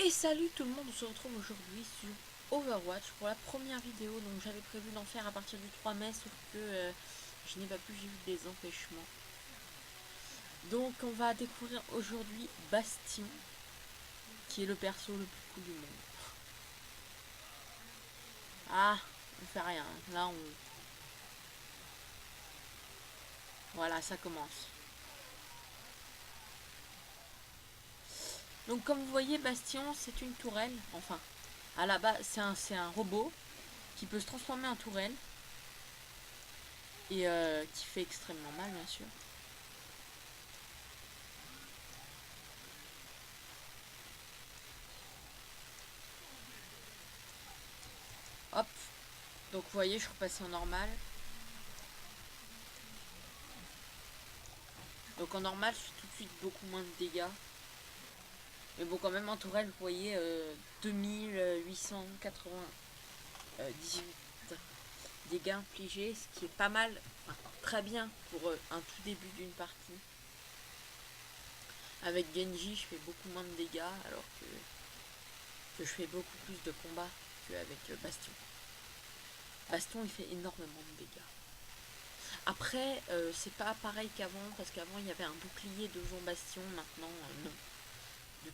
Et salut tout le monde, on se retrouve aujourd'hui sur Overwatch pour la première vidéo. Donc j'avais prévu d'en faire à partir du 3 mai, sauf que je n'ai pas pu, j'ai eu des empêchements. Donc on va découvrir aujourd'hui Bastion, qui est le perso le plus cool du monde. Ah, on fait rien, là on... Voilà, ça commence. Donc comme vous voyez, Bastion c'est une tourelle, enfin, à la base c'est un robot qui peut se transformer en tourelle et qui fait extrêmement mal bien sûr. Hop, donc vous voyez, je suis repassé en normal. Donc en normal, je fais tout de suite beaucoup moins de dégâts. Mais bon, quand même en tourelle, vous voyez, 2898 dégâts infligés, ce qui est pas mal, enfin, très bien pour un tout début d'une partie. Avec Genji, je fais beaucoup moins de dégâts, alors que je fais beaucoup plus de combats qu'avec Bastion. Bastion, il fait énormément de dégâts. Après, c'est pas pareil qu'avant, parce qu'avant, il y avait un bouclier devant Bastion, maintenant, non. Du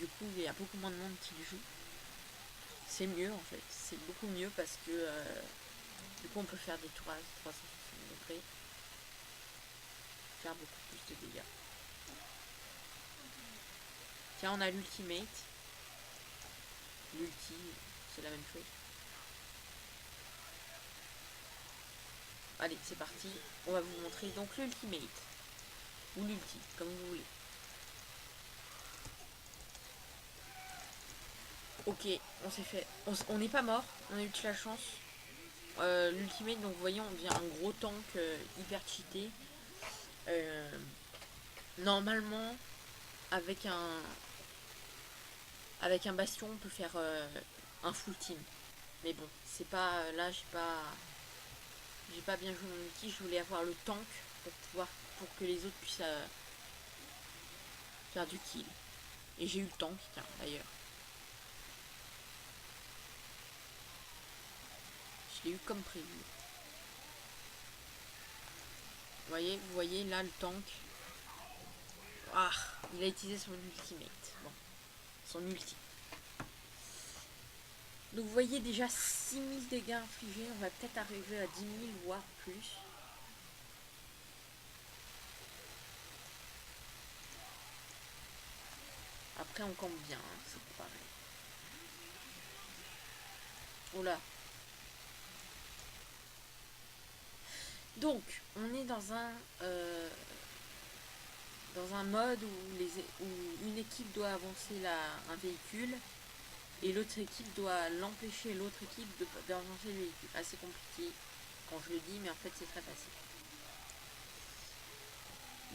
coup, il y a beaucoup moins de monde qui le joue. C'est mieux en fait, c'est beaucoup mieux parce que du coup on peut faire des tours à 360 degrés, faire beaucoup plus de dégâts. Tiens, on a l'ultimate. L'ulti, c'est la même chose. Allez, c'est parti. On va vous montrer donc l'ultimate. Ou l'ulti, comme vous voulez. Ok, on s'est fait. On n'est pas mort, on a eu de la chance. L'ultimate, donc vous voyez, on devient un gros tank hyper cheaté. Normalement, avec un bastion, on peut faire un full team. Mais bon, c'est pas. Là, j'ai pas bien joué mon ulti. Je voulais avoir le tank pour que les autres puissent faire du kill. Et j'ai eu le tank, tiens, d'ailleurs. Je l'ai eu comme prévu. Vous voyez là le tank. Ah, il a utilisé son ultimate. Bon, son ulti. Donc vous voyez déjà 6000 dégâts infligés. On va peut-être arriver à 10 000, voire plus. Après on campe bien, hein, c'est pas pareil. Oh là. Donc, on est dans un mode où une équipe doit avancer un véhicule et l'autre équipe doit l'empêcher l'autre équipe d'avancer le véhicule. Assez compliqué quand je le dis, mais en fait c'est très facile.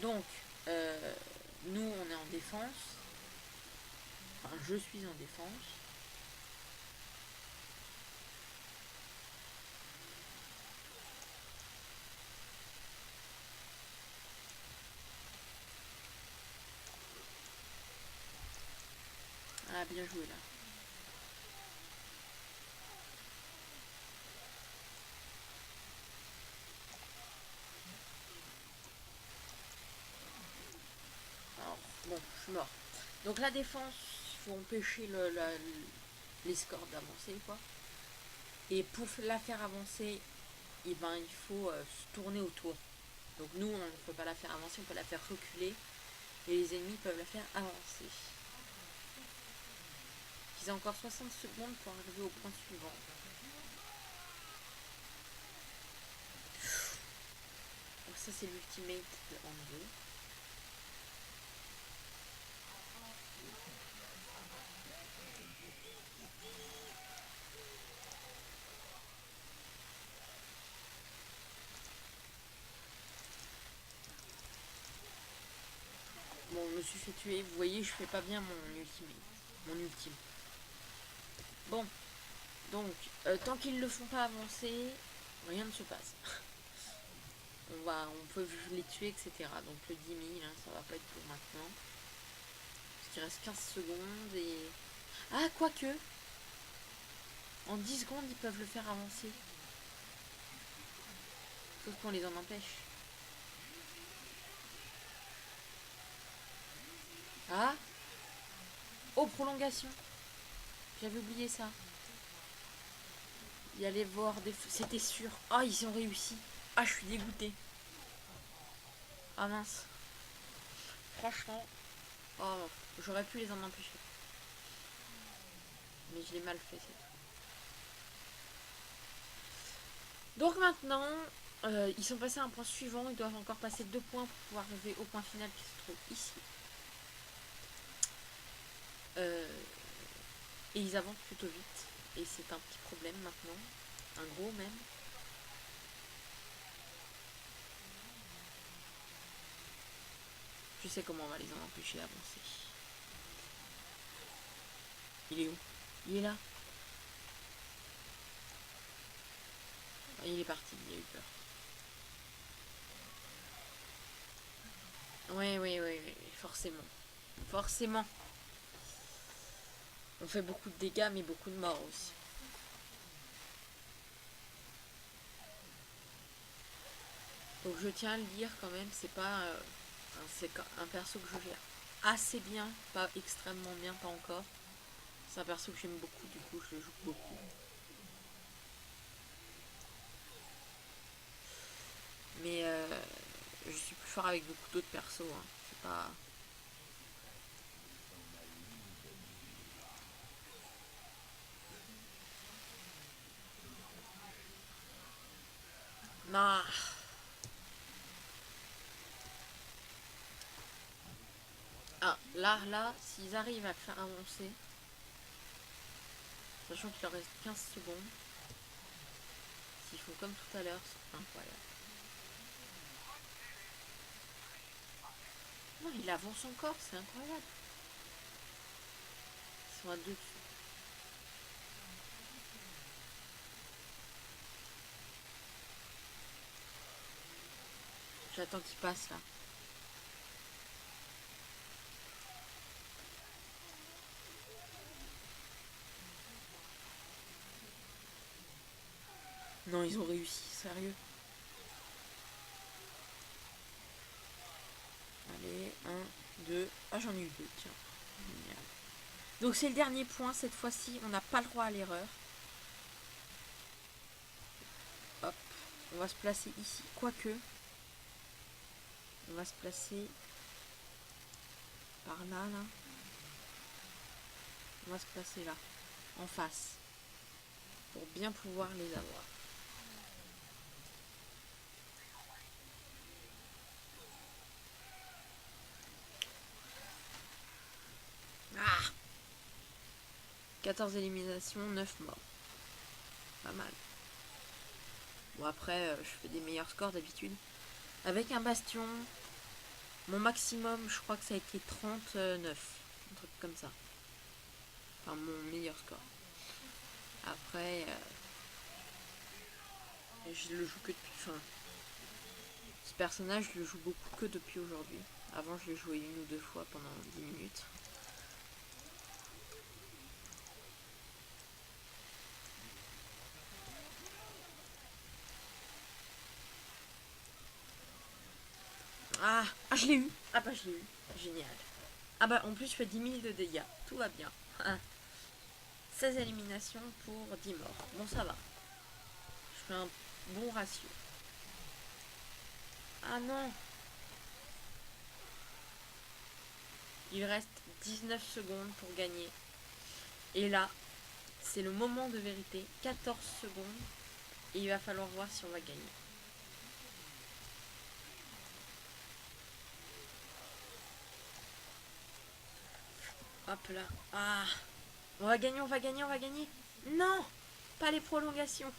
Donc, nous on est en défense. Enfin, je suis en défense. Ah, bien joué là. Alors, bon, je suis mort. Donc la défense, il faut empêcher l'escorte d'avancer, quoi. Et pour la faire avancer, et ben, il faut se tourner autour. Donc nous, on ne peut pas la faire avancer, on peut la faire reculer. Et les ennemis peuvent la faire avancer. Ils ont encore 60 secondes pour arriver au point suivant. Donc ça c'est l'ultimate de Ando. Bon, je me suis fait tuer. Vous voyez, je fais pas bien mon ultimate. Mon ultime. Bon, donc, tant qu'ils ne le font pas avancer, rien ne se passe. On peut les tuer, etc. Donc le 10 000, hein, ça va pas être pour maintenant. qu'il reste 15 secondes et... Ah, quoique. En 10 secondes, ils peuvent le faire avancer. Sauf qu'on les en empêche. Ah. Oh, prolongation. J'avais oublié ça. Il y allait voir des... C'était sûr. Ah, ils ont réussi. Ah, je suis dégoûtée. Ah mince. Franchement. Oh, j'aurais pu les en empêcher. Mais je l'ai mal fait, c'est tout. Donc maintenant, ils sont passés à un point suivant. Ils doivent encore passer 2 points pour pouvoir arriver au point final qui se trouve ici. Et ils avancent plutôt vite. Et c'est un petit problème maintenant. Un gros même. Je sais comment on va les en empêcher d'avancer. Il est où? Il est là. Il est parti, il a eu peur. Oui, forcément. Forcément. On fait beaucoup de dégâts, mais beaucoup de morts aussi. Donc je tiens à le dire quand même, c'est pas... c'est un perso que je gère assez bien, pas extrêmement bien, pas encore. C'est un perso que j'aime beaucoup, du coup je le joue beaucoup. Mais je suis plus fort avec beaucoup d'autres persos, hein. C'est pas... Nah. Ah, là, s'ils arrivent à le faire avancer, sachant qu'il leur reste 15 secondes, s'ils font comme tout à l'heure, c'est incroyable. Non, il avance encore, c'est incroyable. Ils sont à 2 dessus. J'attends qu'il passe là. Non, ils ont réussi, sérieux. Allez, 1, 2. Ah, j'en ai eu 2, tiens. Génial. Donc c'est le dernier point, cette fois-ci, on n'a pas le droit à l'erreur. Hop, on va se placer ici, quoique. On va se placer par là, là. On va se placer là, en face, pour bien pouvoir les avoir. Ah, 14 éliminations, 9 morts. Pas mal. Bon après, je fais des meilleurs scores d'habitude. Avec un bastion, mon maximum, je crois que ça a été 39. Un truc comme ça. Enfin, mon meilleur score. Après, je le joue que depuis... Enfin, ce personnage, je le joue beaucoup que depuis aujourd'hui. Avant, je l'ai joué 1 ou 2 fois pendant 10 minutes. Ah, je l'ai eu. Ah bah je l'ai eu. Génial. Ah bah en plus je fais 10 000 de dégâts. Tout va bien. 16 éliminations pour 10 morts. Bon ça va. Je fais un bon ratio. Ah non. Il reste 19 secondes pour gagner. Et là, c'est le moment de vérité. 14 secondes. Et il va falloir voir si on va gagner. Hop là. Ah. On va gagner, on va gagner, on va gagner. Non. Pas les prolongations.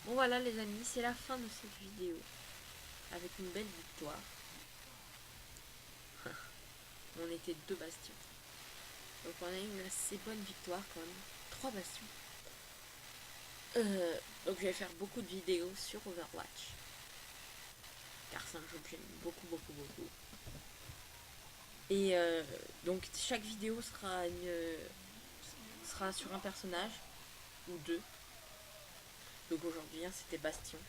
Bon voilà les amis, c'est la fin de cette vidéo. Avec une belle victoire. On était 2 bastions. Donc on a eu une assez bonne victoire quand même. 3 bastions. Donc je vais faire beaucoup de vidéos sur Overwatch. Car c'est un jeu que j'aime beaucoup, beaucoup, beaucoup. Et donc chaque vidéo sera sur un personnage ou deux. Donc aujourd'hui, hein, c'était Bastion.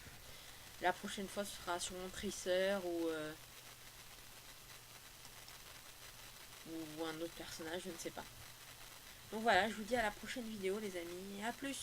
La prochaine fois, ce sera sur mon Tracer ou un autre personnage, je ne sais pas. Donc voilà, je vous dis à la prochaine vidéo les amis. À plus!